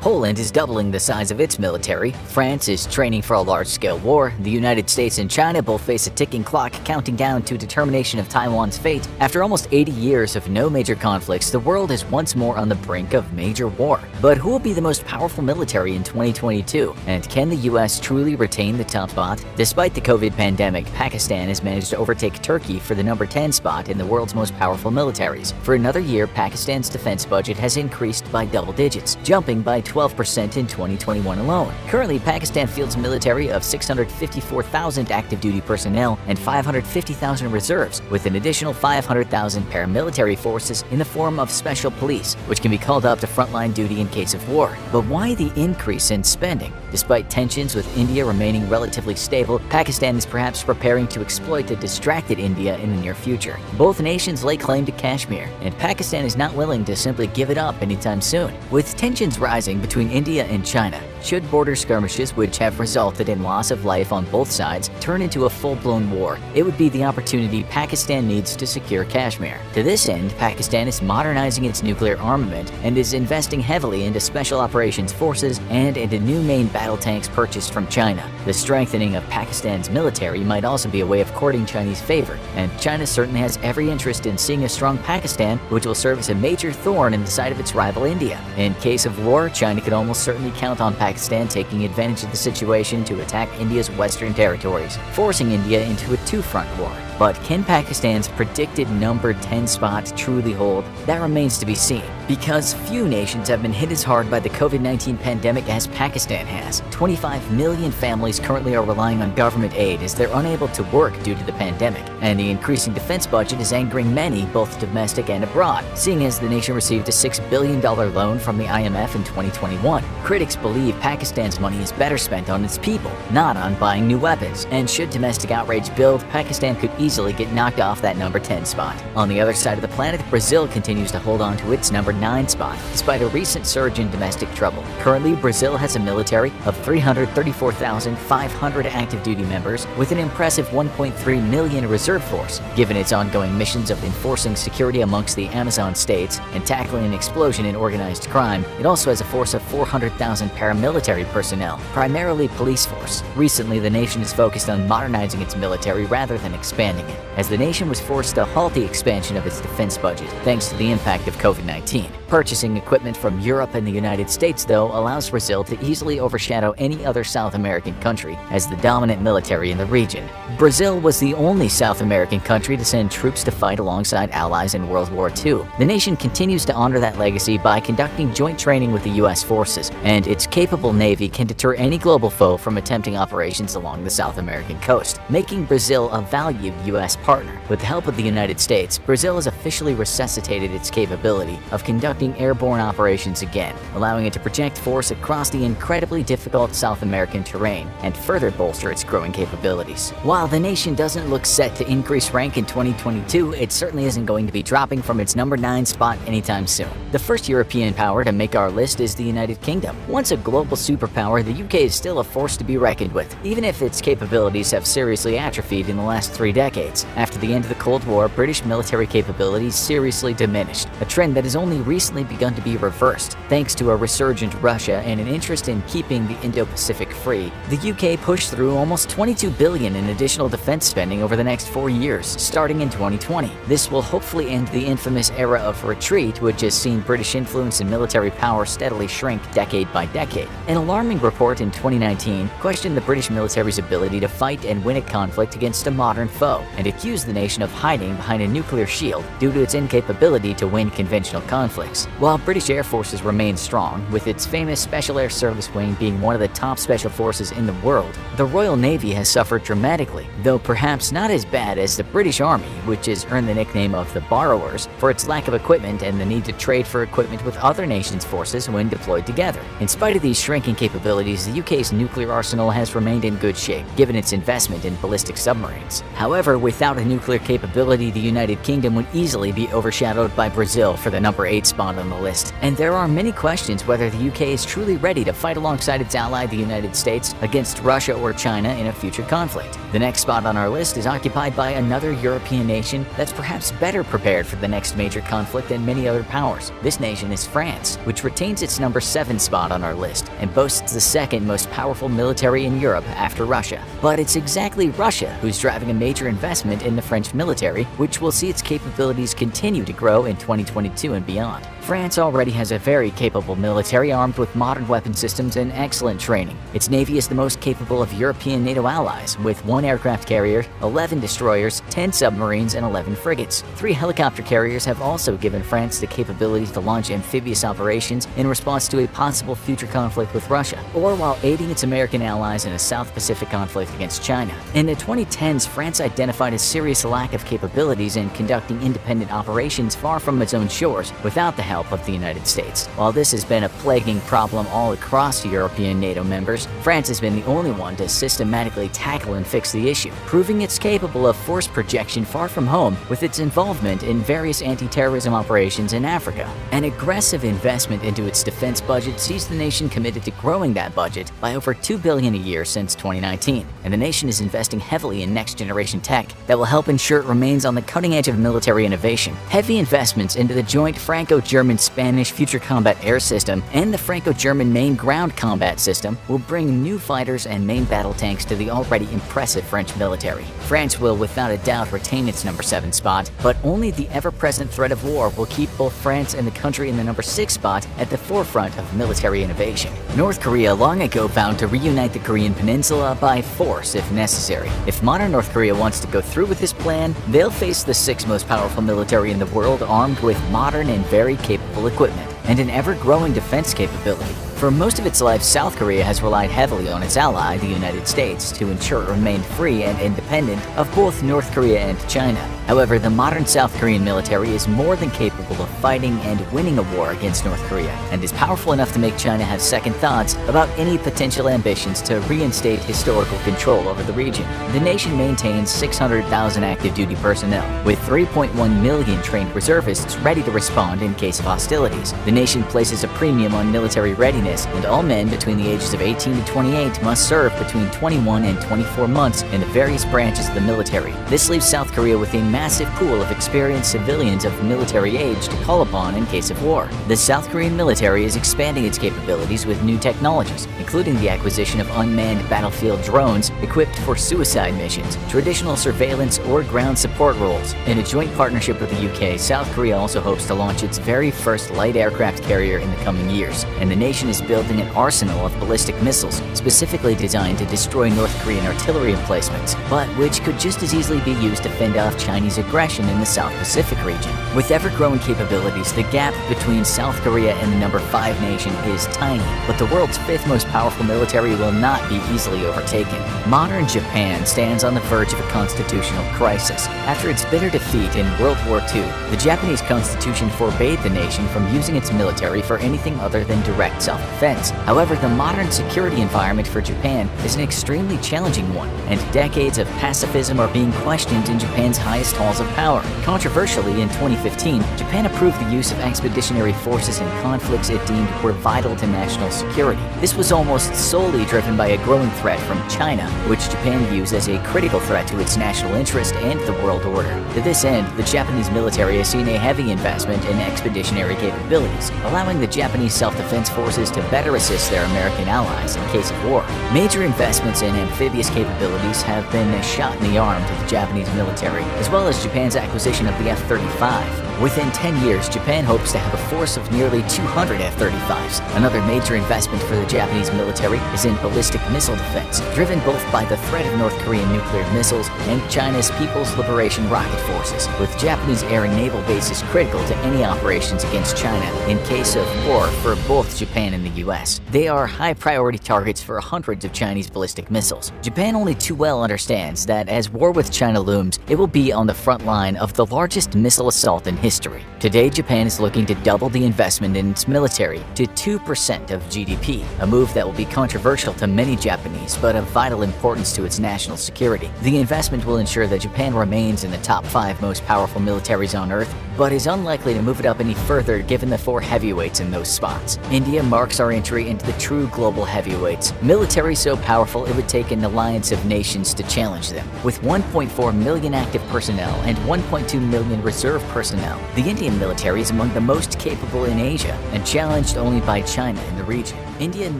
Poland is doubling the size of its military, France is training for a large-scale war, the United States and China both face a ticking clock counting down to determination of Taiwan's fate. After almost 80 years of no major conflicts, the world is once more on the brink of major war. But who will be the most powerful military in 2022? And can the US truly retain the top spot? Despite the COVID pandemic, Pakistan has managed to overtake Turkey for the number 10 spot in the world's most powerful militaries. For another year, Pakistan's defense budget has increased by double digits, jumping by 12% in 2021 alone. Currently, Pakistan fields a military of 654,000 active-duty personnel and 550,000 reserves, with an additional 500,000 paramilitary forces in the form of special police, which can be called up to frontline duty in case of war. But why the increase in spending? Despite tensions with India remaining relatively stable, Pakistan is perhaps preparing to exploit a distracted India in the near future. Both nations lay claim to Kashmir, and Pakistan is not willing to simply give it up anytime soon. With tensions rising between India and China, should border skirmishes, which have resulted in loss of life on both sides, turn into a full-blown war, it would be the opportunity Pakistan needs to secure Kashmir. To this end, Pakistan is modernizing its nuclear armament and is investing heavily into special operations forces and into new main battle tanks purchased from China. The strengthening of Pakistan's military might also be a way of courting Chinese favor, and China certainly has every interest in seeing a strong Pakistan, which will serve as a major thorn in the side of its rival India. In case of war, China could almost certainly count on Pakistan taking advantage of the situation to attack India's western territories, forcing India into a two-front war. But can Pakistan's predicted number 10 spot truly hold? That remains to be seen, because few nations have been hit as hard by the COVID-19 pandemic as Pakistan has. 25 million families currently are relying on government aid as they're unable to work due to the pandemic, and the increasing defense budget is angering many, both domestic and abroad, seeing as the nation received a $6 billion loan from the IMF in 2021. Critics believe Pakistan's money is better spent on its people, not on buying new weapons, and should domestic outrage build, Pakistan could easily get knocked off that number 10 spot. On the other side of the planet, Brazil continues to hold on to its number 9 spot, despite a recent surge in domestic trouble. Currently, Brazil has a military of 334,500 active-duty members with an impressive 1.3 million reserve force. Given its ongoing missions of enforcing security amongst the Amazon states and tackling an explosion in organized crime, it also has a force of 400,000 paramilitary personnel, primarily police force. Recently, the nation is focused on modernizing its military rather than expanding it, as the nation was forced to halt the expansion of its defense budget thanks to the impact of COVID-19. Purchasing equipment from Europe and the United States, though, allows Brazil to easily overshadow any other South American country as the dominant military in the region. Brazil was the only South American country to send troops to fight alongside allies in World War II. The nation continues to honor that legacy by conducting joint training with the U.S. forces, and its capable navy can deter any global foe from attempting operations along the South American coast, making Brazil a valued U.S. partner. With the help of the United States, Brazil has officially resuscitated its capability of conducting airborne operations again, allowing it to project force across the incredibly difficult South American terrain and further bolster its growing capabilities. While the nation doesn't look set to increase rank in 2022, it certainly isn't going to be dropping from its number 9 spot anytime soon. The first European power to make our list is the United Kingdom. Once a global superpower, the UK is still a force to be reckoned with, even if its capabilities have seriously atrophied in the last 3 decades. After the end of the Cold War, British military capabilities seriously diminished, a trend that has only recently begun to be reversed. Thanks to a resurgent Russia and an interest in keeping the Indo-Pacific free, the UK pushed through almost $22 billion in additional defense spending over the next 4 years, starting in 2020. This will hopefully end the infamous era of retreat, which has seen British influence and military power steadily shrink decade by decade. An alarming report in 2019 questioned the British military's ability to fight and win a conflict against a modern foe, and accused the nation of hiding behind a nuclear shield due to its incapability to win conventional conflicts. While British Air Forces remain strong, with its famous Special Air Service Wing being one of the top special forces in the world, the Royal Navy has suffered dramatically, though perhaps not as bad as the British Army, which has earned the nickname of the Borrowers for its lack of equipment and the need to trade for equipment with other nations' forces when deployed together. In spite of these shrinking capabilities, the UK's nuclear arsenal has remained in good shape, given its investment in ballistic submarines. However, without a nuclear capability, the United Kingdom would easily be overshadowed by Brazil for the number 8 spot spot on the list, and there are many questions whether the UK is truly ready to fight alongside its ally, the United States, against Russia or China in a future conflict. The next spot on our list is occupied by another European nation that's perhaps better prepared for the next major conflict than many other powers. This nation is France, which retains its number 7 spot on our list and boasts the second most powerful military in Europe after Russia. But it's exactly Russia who's driving a major investment in the French military, which will see its capabilities continue to grow in 2022 and beyond. France already has a very capable military armed with modern weapon systems and excellent training. Its navy is the most capable of European NATO allies, with 1 aircraft carrier, 11 destroyers, 10 submarines, and 11 frigates. 3 helicopter carriers have also given France the capability to launch amphibious operations in response to a possible future conflict with Russia, or while aiding its American allies in a South Pacific conflict against China. In the 2010s, France identified a serious lack of capabilities in conducting independent operations far from its own shores without the help of the United States. While this has been a plaguing problem all across European NATO members, France has been the only one to systematically tackle and fix the issue, proving it's capable of force projection far from home with its involvement in various anti-terrorism operations in Africa. An aggressive investment into its defense budget sees the nation committed to growing that budget by over $2 billion a year since 2019, and the nation is investing heavily in next-generation tech that will help ensure it remains on the cutting edge of military innovation. Heavy investments into the joint Franco-German-Spanish Future Combat Air System and the Franco-German Main Ground Combat System will bring new fighters and main battle tanks to the already impressive French military. France will without a doubt retain its number 7 spot, but only the ever-present threat of war will keep both France and the country in the number 6 spot at the forefront of military innovation. North Korea long ago vowed to reunite the Korean Peninsula by force if necessary. If modern North Korea wants to go through with this plan, they'll face the 6th most powerful military in the world, armed with modern and very capable equipment and an ever-growing defense capability. For most of its life, South Korea has relied heavily on its ally, the United States, to ensure it remained free and independent of both North Korea and China. However, the modern South Korean military is more than capable of fighting and winning a war against North Korea, and is powerful enough to make China have second thoughts about any potential ambitions to reinstate historical control over the region. The nation maintains 600,000 active duty personnel, with 3.1 million trained reservists ready to respond in case of hostilities. The nation places a premium on military readiness, and all men between the ages of 18 to 28 must serve between 21 and 24 months in the various branches of the military. This leaves South Korea with a massive pool of experienced civilians of military age to call upon in case of war. The South Korean military is expanding its capabilities with new technologies, including the acquisition of unmanned battlefield drones equipped for suicide missions, traditional surveillance, or ground support roles. In a joint partnership with the UK, South Korea also hopes to launch its very first light aircraft carrier in the coming years, and the nation is building an arsenal of ballistic missiles specifically designed to destroy North Korean artillery emplacements, but which could just as easily be used to fend off Chinese aggression in the South Pacific region. With ever-growing capabilities, the gap between South Korea and the number 5 nation is tiny, but the world's 5th most powerful military will not be easily overtaken. Modern Japan stands on the verge of a constitutional crisis. After its bitter defeat in World War II, the Japanese constitution forbade the nation from using its military for anything other than direct self-defense. However, the modern security environment for Japan is an extremely challenging one, and decades of pacifism are being questioned in Japan's highest halls of power. Controversially, in 2015, Japan approved the use of expeditionary forces in conflicts it deemed were vital to national security. This was almost solely driven by a growing threat from China, which Japan views as a critical threat to its national interest and the world order. To this end, the Japanese military has seen a heavy investment in expeditionary capabilities, allowing the Japanese self-defense forces to better assist their American allies in case of war. Major investments in amphibious capabilities have been a shot in the arm to the Japanese military, as well as Japan's acquisition of the F-35. Within 10 years, Japan hopes to have a force of nearly 200 F-35s. Another major investment for the Japanese military is in ballistic missile defense, driven both by the threat of North Korean nuclear missiles and China's People's Liberation Rocket Forces, with Japanese air and naval bases critical to any operations against China in case of war for both Japan and the US. They are high-priority targets for hundreds of Chinese ballistic missiles. Japan only too well understands that as war with China looms, it will be on the front line of the largest missile assault in history. Today, Japan is looking to double the investment in its military to 2% of GDP, a move that will be controversial to many Japanese, but of vital importance to its national security. The investment will ensure that Japan remains in the top 5 most powerful militaries on Earth but is unlikely to move it up any further given the 4 heavyweights in those spots. India marks our entry into the true global heavyweights, military so powerful it would take an alliance of nations to challenge them. With 1.4 million active personnel and 1.2 million reserve personnel, the Indian military is among the most capable in Asia and challenged only by China in the region. Indian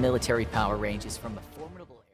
military power ranges from